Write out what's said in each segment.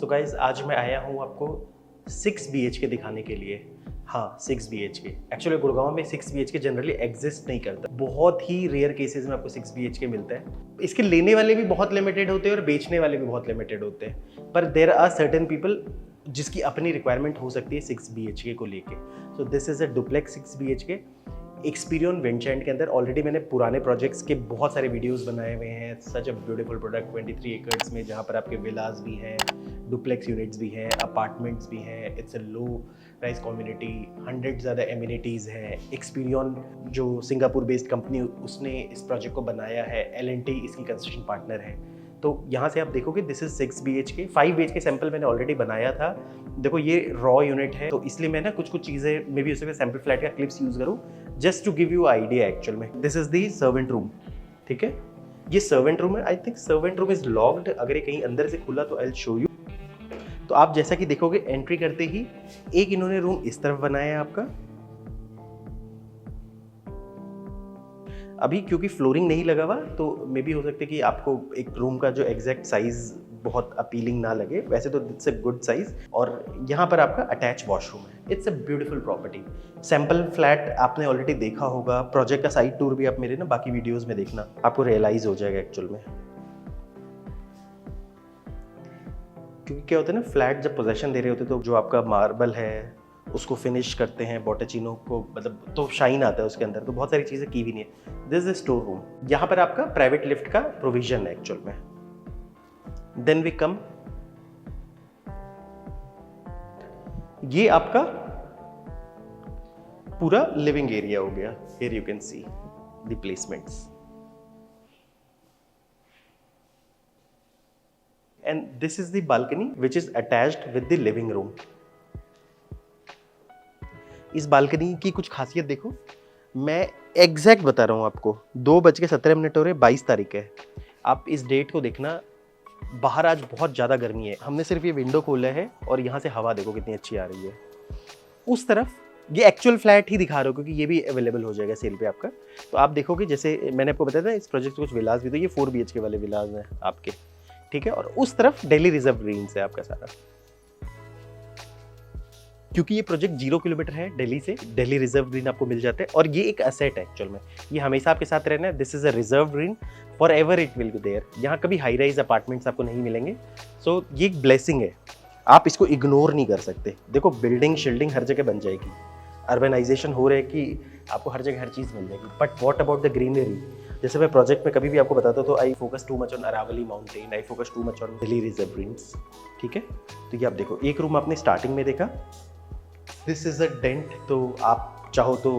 So guys आज मैं आया हूँ आपको 6 BHK दिखाने के लिए। हाँ 6 BHK। एक्चुअली गुड़गांव में 6 BHK जनरली एग्जिस्ट नहीं करता, बहुत ही रेयर केसेस में आपको 6 BHK मिलता है। इसके लेने वाले भी बहुत लिमिटेड होते हैं और बेचने वाले भी बहुत लिमिटेड होते हैं, पर देर आर सर्टेन पीपल जिसकी अपनी रिक्वायरमेंट हो सकती है 6 BHK को लेके। So this is a duplex 6 BHK Experion Windchants के अंदर। ऑलरेडी मैंने पुराने प्रोजेक्ट्स के बहुत सारे वीडियोस बनाए हुए हैं। सच अ ब्यूटीफुल प्रोडक्ट 23 एकर्स में, जहाँ पर आपके विलास भी हैं, डुप्लेक्स यूनिट्स भी हैं, अपार्टमेंट्स भी हैं। It's a low price community, 100 ज़्यादा एमिनिटीज़ हैं। एक्सपीरियन जो सिंगापुर बेस्ड कंपनी, उसने इस प्रोजेक्ट को बनाया है। L&T इसकी कंस्ट्रक्शन पार्टनर है। तो यहाँ से आप देखोगे this is 6 BHK। 5 BHK sample मैंने ऑलरेडी बनाया था। देखो ये रॉ यूनिट है, तो इसलिए मैं ना कुछ चीज़ें मे भी उसमें सैंपल फ्लैट का क्लिप्स यूज़ करूँ just to give you idea actual में। This is the servant room, ठीक है। ये सर्वेंट रूम है। I think servant room is locked. अगर ये कहीं अंदर से खुला तो आई विल शो यू। तो आप जैसा कि देखोगे एंट्री करते ही एक इन्होंने रूम इस तरफ बनाया है आपका। अभी क्योंकि फ्लोरिंग नहीं लगा हुआ तो मे बी हो सकता है कि आपको एक रूम का जो एग्जैक्ट साइज बहुत अपीलिंग ना लगे, वैसे तो इट्स अ गुड साइज। और यहाँ पर आपका अटैच वॉशरूम है। It's a beautiful property. Sample flat आपने ऑलरेडी देखा होगा। प्रोजेक्ट का साइड टूर भी आप मेरे ना बाकी वीडियोस में देखना, आपको रियलाइज हो जाएगा एक्चुअल में। क्योंकि क्या होता है ना, फ्लैट जब पोजेशन दे रहे होते तो जो आपका मार्बल है उसको फिनिश करते हैं, बोटेचिनो को, मतलब तो शाइन आता है उसके अंदर। तो बहुत सारी चीज़ें की भी नहीं है। This is store room. यहाँ पर आपका प्राइवेट लिफ्ट का प्रोविजन है एक्चुअल में। देन वी कम, ये आपका पूरा लिविंग एरिया हो गया। Here you can see the placements and this is the balcony which is attached with the living room. इस बालकनी की कुछ खासियत देखो, मैं एग्जैक्ट बता रहा हूँ आपको। 2:17 हो रहे, 22 तारीख है। आप इस डेट को देखना। बाहर आज बहुत ज़्यादा गर्मी है। हमने सिर्फ ये विंडो खोला है और यहाँ से हवा देखो कितनी अच्छी आ रही है। उस तरफ ये एक्चुअल फ्लैट ही दिखा रहा हूँ क्योंकि ये भी अवेलेबल हो जाएगा सेल पे आपका। तो आप देखोगे, जैसे मैंने आपको बताया था इस प्रोजेक्ट में कुछ विलास भी, तो ये 4 BHK वाले विलास हैं आपके, ठीक है। और उस तरफ दिल्ली रिजर्व ग्रीन्स है आपका सारा। क्योंकि ये प्रोजेक्ट 0 किलोमीटर है दिल्ली से, दिल्ली रिजर्व ग्रीन आपको मिल जाता है। और ये एक असेट है एक्चुअल में, ये हमेशा आपके साथ रहना है। This is a reserve green, forever it will be there. यहाँ कभी हाई राइज अपार्टमेंट्स आपको नहीं मिलेंगे। सो ये एक ब्लेसिंग है, आप इसको इग्नोर नहीं कर सकते। देखो बिल्डिंग शिल्डिंग हर जगह बन जाएगी, अर्बनाइजेशन हो रहा है कि आपको हर जगह हर चीज़ मिल जाएगी। But what about the greenery? जैसे मैं प्रोजेक्ट में कभी भी आपको बताता हूँ तो I focus too much on Aravalli mountain, I focus too much on Delhi reserve greens, ठीक है। तो ये आप देखो, एक रूम आपने स्टार्टिंग में देखा, दिस इज अ डेंट। तो आप चाहो तो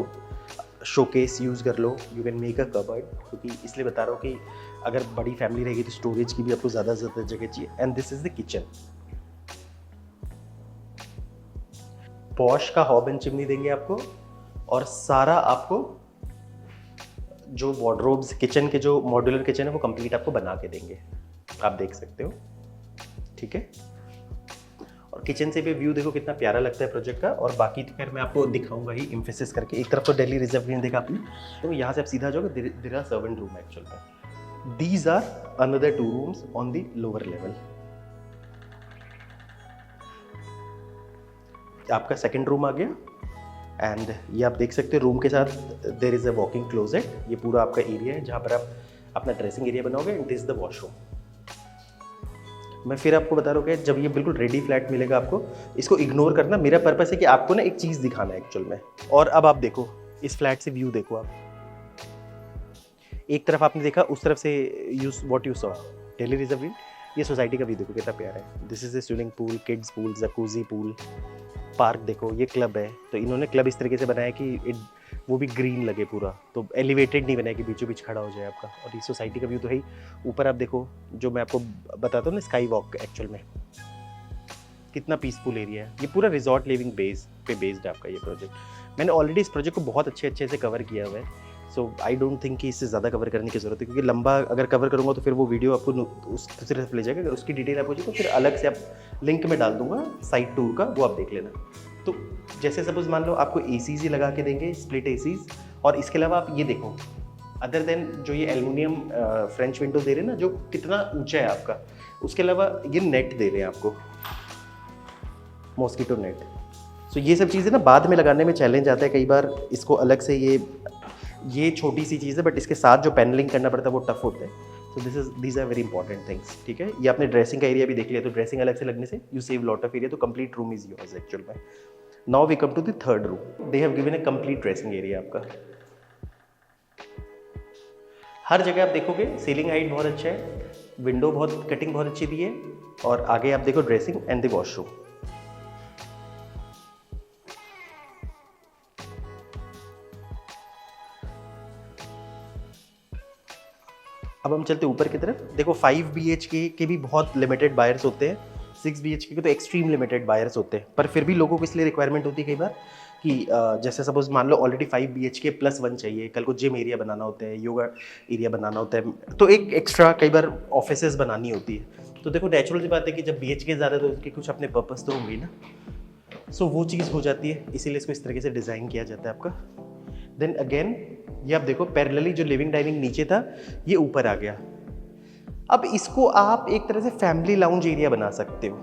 शोकेस यूज़ कर लो, you can make a cupboard. क्योंकि इसलिए बता रहा हूँ कि अगर बड़ी फैमिली रहेगी तो स्टोरेज की भी आपको ज़्यादा से ज़्यादा जगह चाहिए। And this is the kitchen. Posh का हॉब एंड चिमनी देंगे आपको, और सारा आपको जो वार्डरोब्स किचन के जो मॉड्यूलर किचन है वो कंप्लीट आपको बना के देंगे, आप देख सकते हो, ठीक है। और किचन से भी व्यू देखो कितना प्यारा लगता है प्रोजेक्ट का। और बाकी तो खैर मैं आपको दिखाऊंगा ही एम्फेसिस करके। एक तरफ तो दिल्ली रिजर्व ग्रीन देखा आपने, तो यहाँ से आप सीधा जाओगे, there are servant room actual में। These are another 2 rooms on the lower level. आपका सेकंड रूम आ गया। एंड ये आप देख सकते हो रूम के साथ there is a walking closet. ये पूरा आपका एरिया है जहाँ पर आप अपना ड्रेसिंग एरिया बनाओगे। And this is the washroom. मैं फिर आपको बता रहा हूँ कि जब ये बिल्कुल रेडी फ्लैट मिलेगा आपको, इसको इग्नोर करना। मेरा पर्पस है कि आपको ना एक चीज़ दिखाना है एक्चुअल में। और अब आप देखो इस फ्लैट से व्यू देखो आप। एक तरफ आपने देखा, उस तरफ से what you saw Delhi reserve green. ये सोसाइटी का व्यू देखो कितना प्यारा है। This is a swimming pool, kids pool, jacuzzi pool, park देखो। ये क्लब है, तो इन्होंने क्लब इस तरीके से बनाया कि वो भी ग्रीन लगे पूरा, तो एलिवेटेड नहीं बनाया कि बीचों बीच खड़ा हो जाए आपका। और ये सोसाइटी का व्यू तो है ही। ऊपर आप देखो, जो मैं आपको बताता हूँ ना, स्काई वॉक एक्चुअल में कितना पीसफुल एरिया है। ये पूरा रिजॉर्ट लिविंग बेस पे बेस्ड है आपका ये प्रोजेक्ट। मैंने ऑलरेडी इस प्रोजेक्ट को बहुत अच्छे से कवर किया हुआ है। सो आई डोंट थिंक कि इससे ज़्यादा कवर करने की ज़रूरत है, क्योंकि लंबा अगर कवर करूँगा तो फिर वो वीडियो आपको उस दूसरी तरफ ले जाएगा। अगर उसकी डिटेल आपको चाहिए तो फिर अलग से आप लिंक में डाल दूंगा साइट टूर का, वो आप देख लेना। तो जैसे सपोज मान लो आपको एसीज ही लगा के देंगे, स्प्लिट एसीज। और इसके अलावा आप ये देखो, अदर देन जो ये एल्युमिनियम फ्रेंच विंडो दे रहे हैं ना, जो कितना ऊंचा है आपका, उसके अलावा ये नेट दे रहे हैं आपको। Mosquito net. सो ये सब चीज़ें ना बाद में लगाने में चैलेंज आता है कई बार, इसको अलग से ये छोटी सी चीज़ है बट इसके साथ जो पैनलिंग करना पड़ता है वो टफ होता है। So these are very important things, ठीक है। ये आपने ड्रेसिंग का एरिया भी देख लिया, तो ड्रेसिंग अलग से लगने से you save lot of area, तो complete room is yours actual में। Now we come to the third room. They have given a complete dressing area आपका। हर जगह आप देखोगे सीलिंग हाइट बहुत अच्छा है, विंडो बहुत कटिंग बहुत अच्छी दी है, और आगे आप देखो ड्रेसिंग एंड द वॉशरूम। अब हम चलते ऊपर की तरफ। देखो 5 BHK के भी बहुत लिमिटेड बायर्स होते हैं, 6 BHK के तो एक्सट्रीम लिमिटेड बायर्स होते हैं, पर फिर भी लोगों को इसलिए रिक्वायरमेंट होती है कई बार कि जैसे सपोज मान लो ऑलरेडी 5 BHK +1 चाहिए, कल को जिम एरिया बनाना होता है, योगा एरिया बनाना होता है, तो एक एक्स्ट्रा कई बार ऑफिसेज बनानी होती है। तो देखो नेचुरल सी बात है कि जब BHK ज़्यादा तो उसके कुछ अपने पर्पस तो होंगे ना, सो वो चीज़ हो जाती है, इसीलिए इसको इस तरीके से डिज़ाइन किया जाता है आपका। देन अगेन ये आप देखो पैरेलली जो लिविंग डाइनिंग नीचे था ये ऊपर आ गया। अब इसको आप एक तरह से फैमिली लाउंज एरिया बना सकते हो।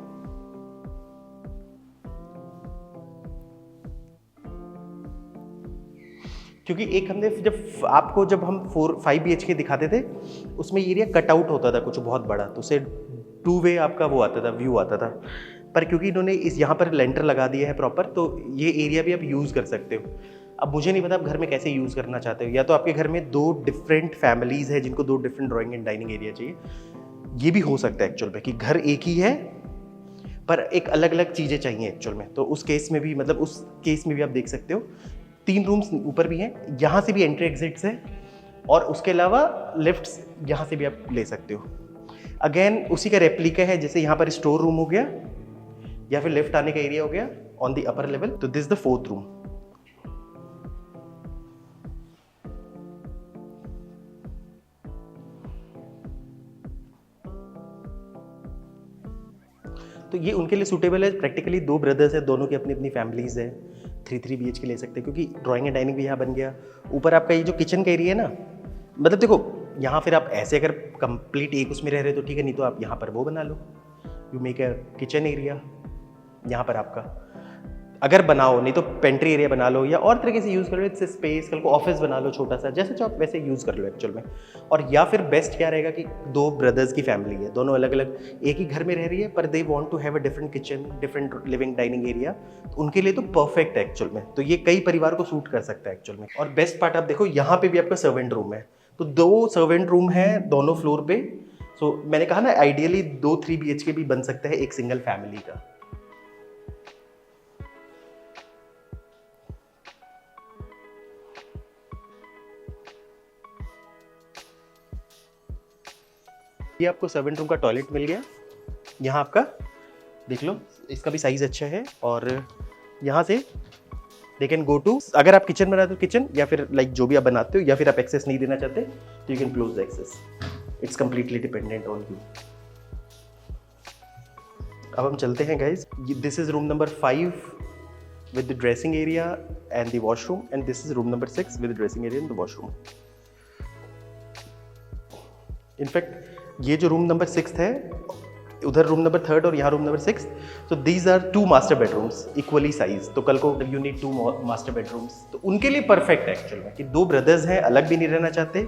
क्योंकि एक हमने जब हम 5 BHK दिखाते थे उसमें एरिया कट आउट होता था कुछ बहुत बड़ा, तो उसे 2 वे आपका वो आता था, व्यू आता था। पर क्योंकि इन्होंने यहाँ पर लेंटर लगा दिया है प्रॉपर, तो ये एरिया भी आप यूज़ कर सकते हो। अब मुझे नहीं पता आप घर में कैसे यूज़ करना चाहते हो, या तो आपके घर में 2 डिफरेंट फैमिलीज़ है जिनको 2 different drawing and dining area चाहिए, ये भी हो सकता है एक्चुअल में कि घर एक ही है पर एक अलग अलग चीज़ें चाहिए एक्चुअल में। तो उस केस में भी आप देख सकते हो 3 रूम्स ऊपर भी हैं, यहाँ से भी एंट्री एग्जिट्स है, और उसके अलावा लिफ्ट्स यहाँ से भी आप ले सकते हो। अगेन उसी का रेप्लिका है, जैसे यहाँ पर स्टोर रूम हो गया या फिर लिफ्ट आने का एरिया हो गया ऑन द अपर लेवल। तो दिस द 4th रूम। तो ये उनके लिए सूटेबल है। प्रैक्टिकली 2 ब्रदर्स हैं, दोनों की अपनी अपनी फैमिलीज है, 3 BHK ले सकते हैं क्योंकि ड्राइंग एंड डाइनिंग भी यहाँ बन गया। ऊपर आपका ये जो किचन का एरिया है ना, मतलब देखो यहाँ फिर आप ऐसे अगर कंप्लीट एक उसमें रह रहे हो तो ठीक है, नहीं तो आप यहाँ पर वो बना लो, you make a kitchen area यहाँ पर आपका, अगर बनाओ, नहीं तो पेंट्री एरिया बना लो या और तरीके से यूज़ कर लो, इससे स्पेस, कल को ऑफिस बना लो छोटा सा, जैसे चाहो वैसे यूज़ कर लो एक्चुअल में। और या फिर बेस्ट क्या रहेगा कि 2 ब्रदर्स की फैमिली है, दोनों अलग अलग एक ही घर में रह रही है, पर they want to have a different kitchen, different living dining area, तो उनके लिए तो परफेक्ट है एक्चुअल में। तो ये कई परिवार को सूट कर सकता है एक्चुअल में। और बेस्ट पार्ट आप देखो यहाँ पे भी आपका सर्वेंट रूम है, तो 2 सर्वेंट रूम है दोनों फ्लोर पे। सो मैंने कहा ना आइडियली 2-3 BHK भी बन सकता है एक सिंगल फैमिली का। ये आपको सर्वेंट रूम का टॉयलेट मिल गया, यहाँ आपका देख लो, इसका भी साइज़ अच्छा है, और यहाँ से दे कैन गो टू, अगर आप किचन बनाते हो किचन, या फिर लाइक जो भी आप बनाते हो, या फिर आप एक्सेस नहीं देना चाहते तो you can close the access, it's completely dependent on you. अब हम चलते हैं guys, this is room number 5 with the dressing area and the washroom, and this is room number 6 with the dressing area and the washroom. In fact ये जो room number 6 है, उधर room number 3 और यहाँ रूम नंबर 6, तो these are 2 master bedrooms equally size. तो कल को यू नीड 2 मास्टर बेडरूम्स, तो उनके लिए परफेक्ट है एक्चुअल में कि 2 ब्रदर्स हैं, अलग भी नहीं रहना चाहते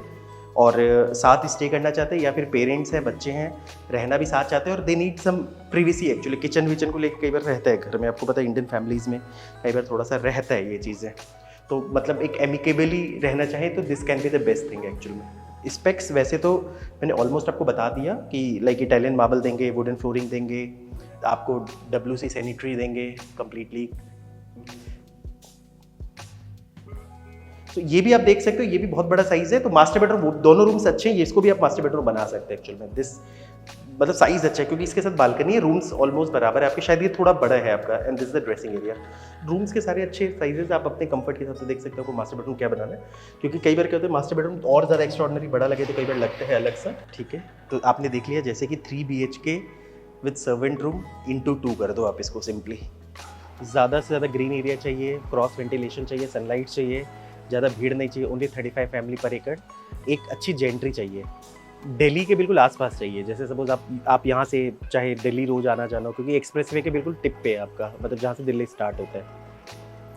और साथ स्टे करना चाहते हैं, या फिर पेरेंट्स हैं, बच्चे हैं, रहना भी साथ चाहते हैं, और they need some privacy actually. Kitchen विचन को लेकर कई बार रहता है घर में, आपको पता है इंडियन फैमिलीज़ में कई बार थोड़ा सा रहता है ये चीज़ें, तो मतलब एक एमिकेबली रहना चाहे तो this can be the best thing actual में। स्पेक्स वैसे तो मैंने ऑलमोस्ट आपको बता दिया कि लाइक इटालियन मार्बल देंगे, वुडन फ्लोरिंग देंगे, आपको WC सैनिटरी देंगे कम्प्लीटली। तो ये भी आप देख सकते हो, ये भी बहुत बड़ा साइज है। तो मास्टर बेडरूम, दोनों रूम्स अच्छे हैं, ये इसको भी आप मास्टर बेडरूम बना सकते हैं एक्चुअल में। दिस मतलब साइज अच्छा है क्योंकि इसके साथ बालकनी है, रूम्स ऑलमोस्ट बराबर है आपके, शायद ये थोड़ा बड़ा है आपका, and this is the dressing area. Rooms के सारे अच्छे साइजेस, आप अपने कंफर्ट के हिसाब से देख सकते हो को मास्टर बेडरूम क्या बनाना है, क्योंकि कई बार क्या होता है मास्टर बेडरूम और ज़्यादा एक्स्ट्राऑर्डिनरी बड़ा लगे तो कई बार लगता है अलग सा, ठीक है। तो आपने देख लिया जैसे कि 3 BHK with servant room into 2 कर दो आप इसको सिंपली। ज़्यादा से ज़्यादा ग्रीन एरिया चाहिए, क्रॉस वेंटिलेशन चाहिए, सनलाइट चाहिए, ज़्यादा भीड़ नहीं चाहिए, ओनली 35 फैमिली पर एकड़, एक अच्छी जेंट्री चाहिए, दिल्ली के बिल्कुल आसपास चाहिए। जैसे सपोज आप यहाँ से चाहे दिल्ली रोज आना चाहो, क्योंकि एक्सप्रेसवे के बिल्कुल टिप पे है आपका, मतलब जहाँ से दिल्ली स्टार्ट होता है,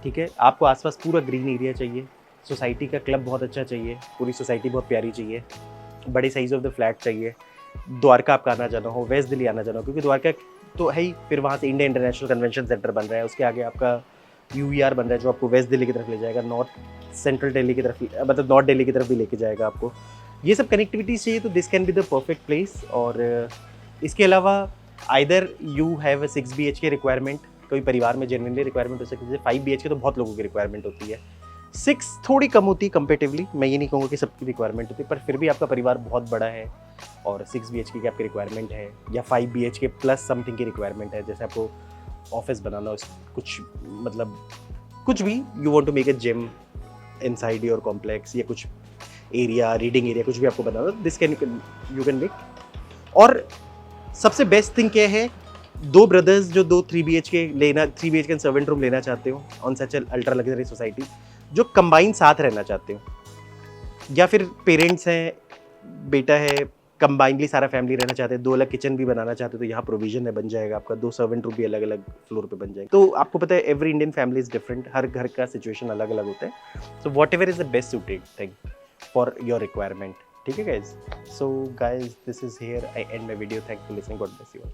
ठीक है। आपको आसपास पूरा ग्रीन एरिया चाहिए, सोसाइटी का क्लब बहुत अच्छा चाहिए, पूरी सोसाइटी बहुत प्यारी चाहिए, बड़े साइज ऑफ द फ्लैट चाहिए। द्वारका आपका आना जाना हो, वेस्ट दिल्ली आना जाना हो, क्योंकि द्वारका तो है ही, फिर वहाँ से इंडिया इंटरनेशनल कन्वेंशन सेंटर बन रहा है, उसके आगे आपका यूईआर बन रहा है जो आपको वेस्ट दिल्ली की तरफ ले जाएगा, नॉर्थ सेंट्रल दिल्ली की तरफ, मतलब नॉर्थ दिल्ली की तरफ भी लेके जाएगा आपको। ये सब कनेक्टिविटीज चाहिए तो this can be the perfect place. और इसके अलावा either you have a 6 BHK requirement, कोई परिवार में जेन्युइनली रिक्वायरमेंट हो सकती है। 5 BHK तो बहुत लोगों की रिक्वायरमेंट होती है, 6 थोड़ी कम होती है कंपेटिवली, मैं ये नहीं कहूँगा कि सबकी रिक्वायरमेंट होती है, पर फिर भी आपका परिवार बहुत बड़ा है और 6 BHK की आपकी रिक्वायरमेंट है, या 5 BHK प्लस समथिंग की रिक्वायरमेंट है, जैसे आपको ऑफिस बनाना हो, कुछ मतलब कुछ भी, you want to make a gym inside your complex, या कुछ एरिया, रीडिंग एरिया, कुछ भी आपको बनाना, this can you can make. और सबसे बेस्ट थिंग क्या है, 2 ब्रदर्स जो 3 BHK लेना, 3 BHK सर्वेंट रूम लेना चाहते हो on such ultra luxury society, जो कंबाइन साथ रहना चाहते हो, या फिर पेरेंट्स हैं, बेटा है, कंबाइनली सारा फैमिली रहना चाहते हैं, 2 अलग किचन भी बनाना चाहते हो, तो यहाँ प्रोविजन है, बन जाएगा आपका। 2 सर्वेंट रूम भी अलग अलग फ्लोर पे बन जाएगा। तो आपको पता है every Indian family is different, हर घर का सिचुएशन अलग अलग होता है। So whatever is the best suited thing for your requirement, ठीक है guys. So guys, this is here I and my video. Thank for listening, God bless you all.